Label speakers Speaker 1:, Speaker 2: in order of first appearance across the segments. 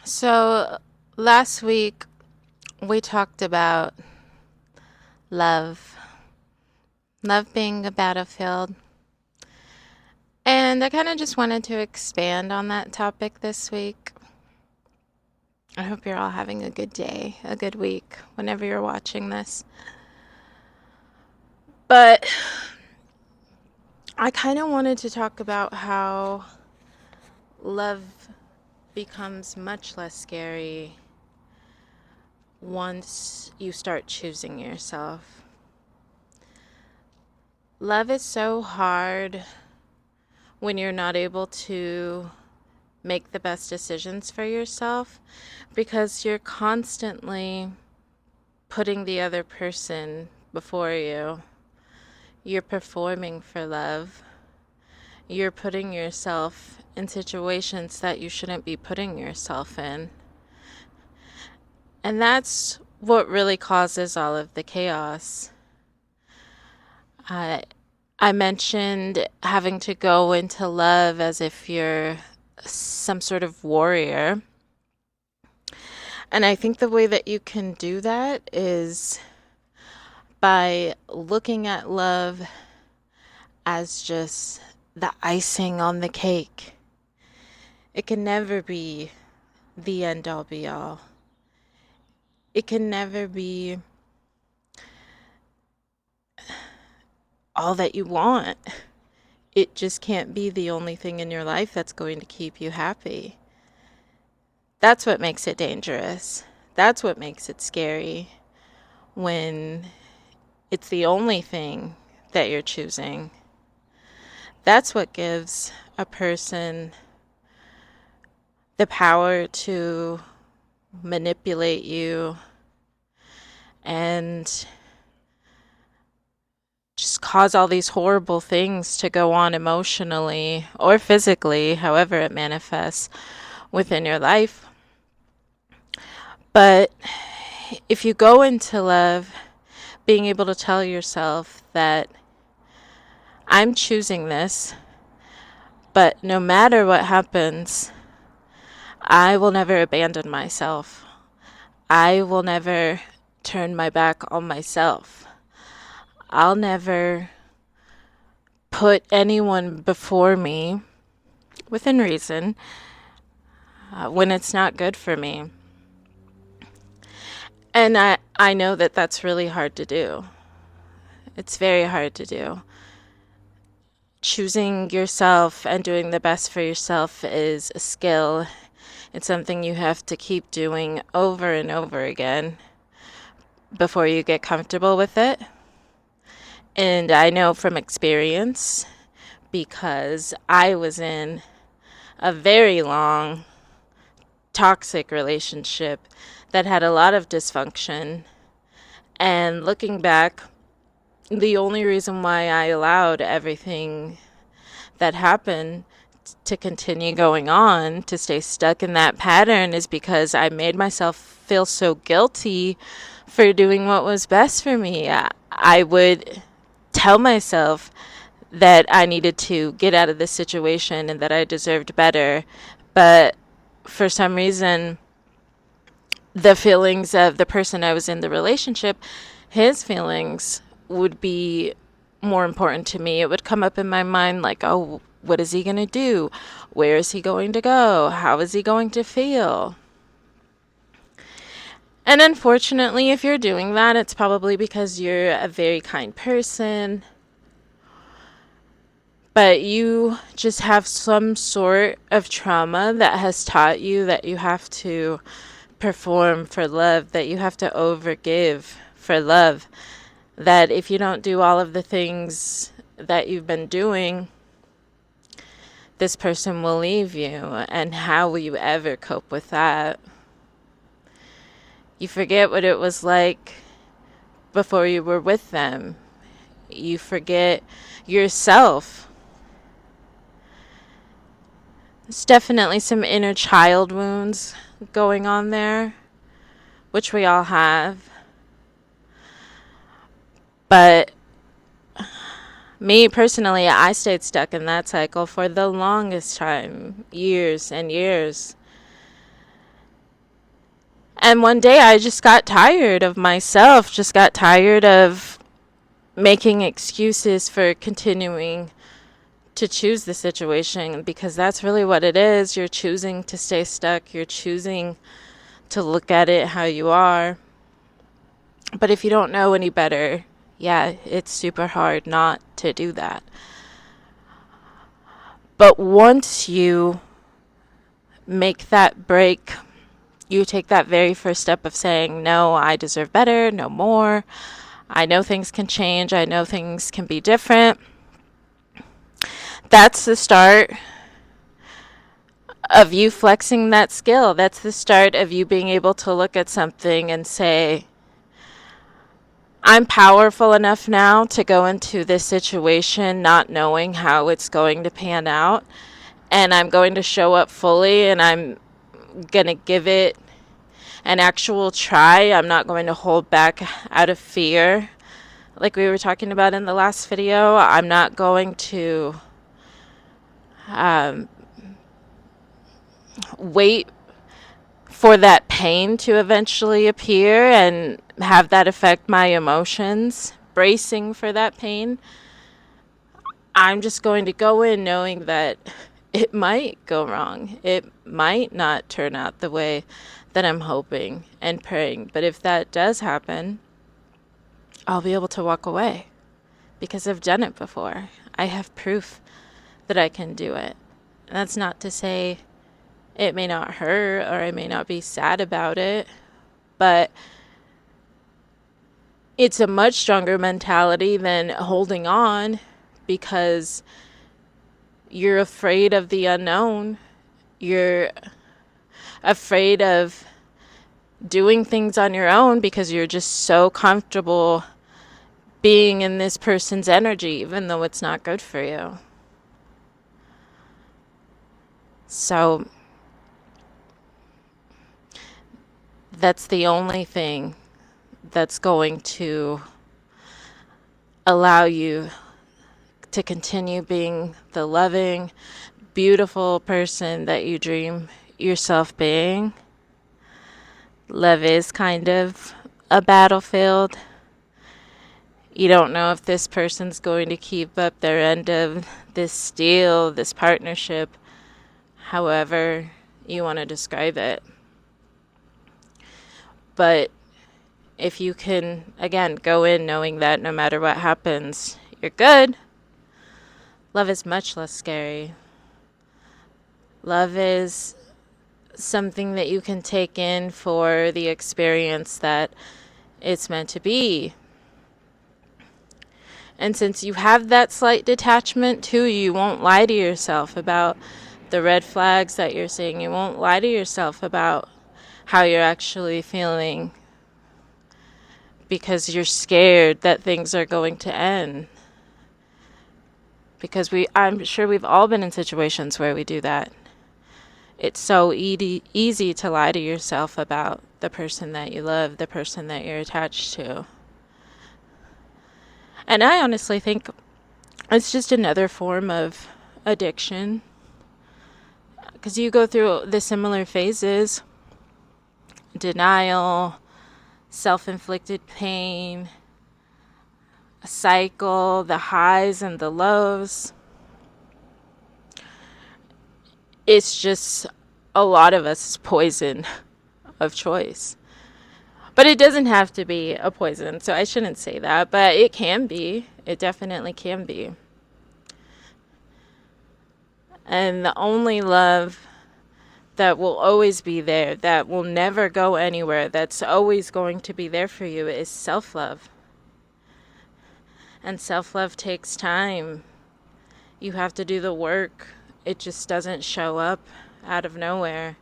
Speaker 1: So, last week we talked about love, love being a battlefield. And I kind of just wanted to expand on that topic this week. I hope you're all having a good day, a good week, whenever you're watching this. But I kind of wanted to talk about how love becomes much less scary once you start choosing yourself. Love is so hard when you're not able to make the best decisions for yourself because you're constantly putting the other person before you. You're performing for love. You're putting yourself in situations that you shouldn't be putting yourself in. And that's what really causes all of the chaos. Uh, I mentioned having to go into love as if you're some sort of warrior. And I think the way that you can do that is by looking at love as just the icing on the cake. It can never be the end all be all. It can never be all that you want. It just can't be the only thing in your life that's going to keep you happy. That's what makes it dangerous. That's what makes it scary when it's the only thing that you're choosing. That's what gives a person the power to manipulate you and just cause all these horrible things to go on emotionally or physically, however it manifests within your life. But if you go into love, being able to tell yourself that I'm choosing this, but no matter what happens, I will never abandon myself. I will never turn my back on myself. I'll never put anyone before me, within reason, when it's not good for me. And I know that that's really hard to do. It's very hard to do. Choosing yourself and doing the best for yourself is a skill. It's something you have to keep doing over and over again before you get comfortable with it. And I know from experience because I was in a very long toxic relationship that had a lot of dysfunction. And looking back, the only reason why I allowed everything that happened to continue going on, to stay stuck in that pattern, is because I made myself feel so guilty for doing what was best for me. I would tell myself that I needed to get out of this situation and that I deserved better. But for some reason, the feelings of the person I was in the relationship, his feelings would be more important to me. It would come up in my mind like, oh, what is he going to do? Where is he going to go? How is he going to feel? And unfortunately, if you're doing that, it's probably because you're a very kind person, but you just have some sort of trauma that has taught you that you have to perform for love, that you have to overgive for love, that if you don't do all of the things that you've been doing, this person will leave you. And how will you ever cope with that? You forget what it was like before you were with them. You forget yourself. There's definitely some inner child wounds going on there, which we all have. But me personally, I stayed stuck in that cycle for the longest time, years and years. And one day I just got tired of myself, just got tired of making excuses for continuing to choose the situation, because that's really what it is. You're choosing to stay stuck. You're choosing to look at it how you are. But if you don't know any better, yeah, it's super hard not to do that. But once you make that break, you take that very first step of saying, no, I deserve better, no more. I know things can change. I know things can be different. That's the start of you flexing that skill. That's the start of you being able to look at something and say, I'm powerful enough now to go into this situation not knowing how it's going to pan out. And I'm going to show up fully, and I'm going to give it an actual try. I'm not going to hold back out of fear. Like we were talking about in the last video, I'm not going to wait for that pain to eventually appear and have that affect my emotions, bracing for that pain. I'm just going to go in knowing that it might go wrong. It might not turn out the way that I'm hoping and praying. But if that does happen, I'll be able to walk away because I've done it before. I have proof that I can do it. And that's not to say it may not hurt or I may not be sad about it, but it's a much stronger mentality than holding on because you're afraid of the unknown. You're afraid of doing things on your own because you're just so comfortable being in this person's energy, even though it's not good for you. So that's the only thing that's going to allow you to continue being the loving, beautiful person that you dream yourself being. Love is kind of a battlefield. You don't know if this person's going to keep up their end of this deal, this partnership, however you want to describe it. But if you can, again, go in knowing that no matter what happens, you're good, love is much less scary. Love is something that you can take in for the experience that it's meant to be. And since you have that slight detachment too, you won't lie to yourself about the red flags that you're seeing. You won't lie to yourself about how you're actually feeling because you're scared that things are going to end. Because I'm sure we've all been in situations where we do that. It's so easy to lie to yourself about the person that you love, the person that you're attached to. And I honestly think it's just another form of addiction. Because you go through the similar phases: denial, self-inflicted pain, a cycle, the highs and the lows. It's just a lot of us poison of choice. But it doesn't have to be a poison, so I shouldn't say that, but it can be. It definitely can be. And the only love that will always be there, that will never go anywhere, that's always going to be there for you is self-love. And self-love takes time. You have to do the work. It just doesn't show up out of nowhere.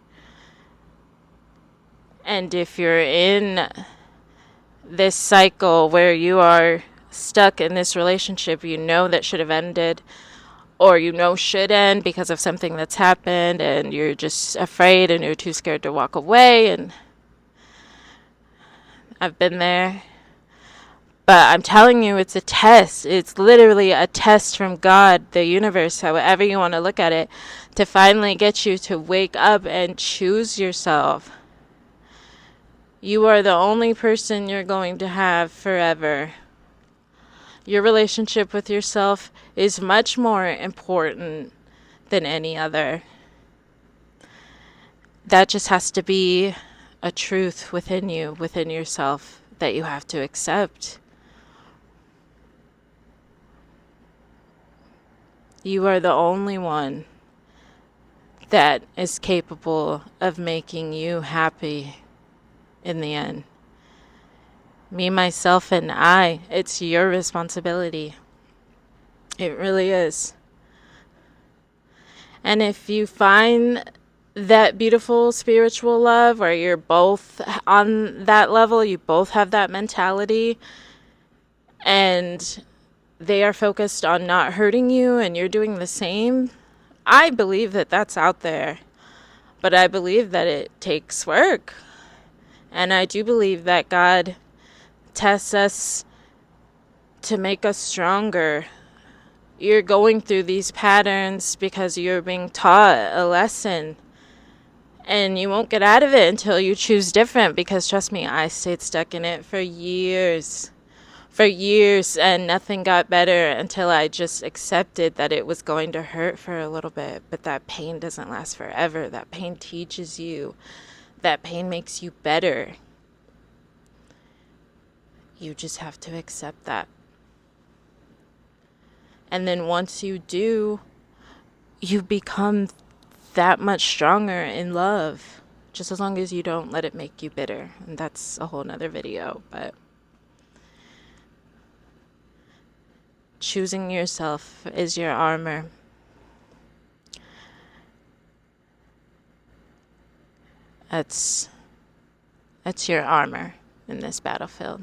Speaker 1: And if you're in this cycle where you are stuck in this relationship you know that should have ended, or you know should end because of something that's happened, and you're just afraid and you're too scared to walk away, and I've been there. But I'm telling you, it's a test. It's literally a test from God, the universe, however you want to look at it, to finally get you to wake up and choose yourself. You are the only person you're going to have forever. Your relationship with yourself is much more important than any other. That just has to be a truth within you, within yourself, that you have to accept. You are the only one that is capable of making you happy in the end. Me, myself, and I, it's your responsibility. It really is. And if you find that beautiful spiritual love where you're both on that level, you both have that mentality, and they are focused on not hurting you and you're doing the same, I believe that that's out there. But I believe that it takes work. And I do believe that God tests us to make us stronger. You're going through these patterns because you're being taught a lesson. And you won't get out of it until you choose different, because trust me, I stayed stuck in it for years. For years, and nothing got better until I just accepted that it was going to hurt for a little bit. But that pain doesn't last forever. That pain teaches you. That pain makes you better. You just have to accept that. And then once you do, you become that much stronger in love. Just as long as you don't let it make you bitter. And that's a whole nother video. But choosing yourself is your armor. That's your armor in this battlefield.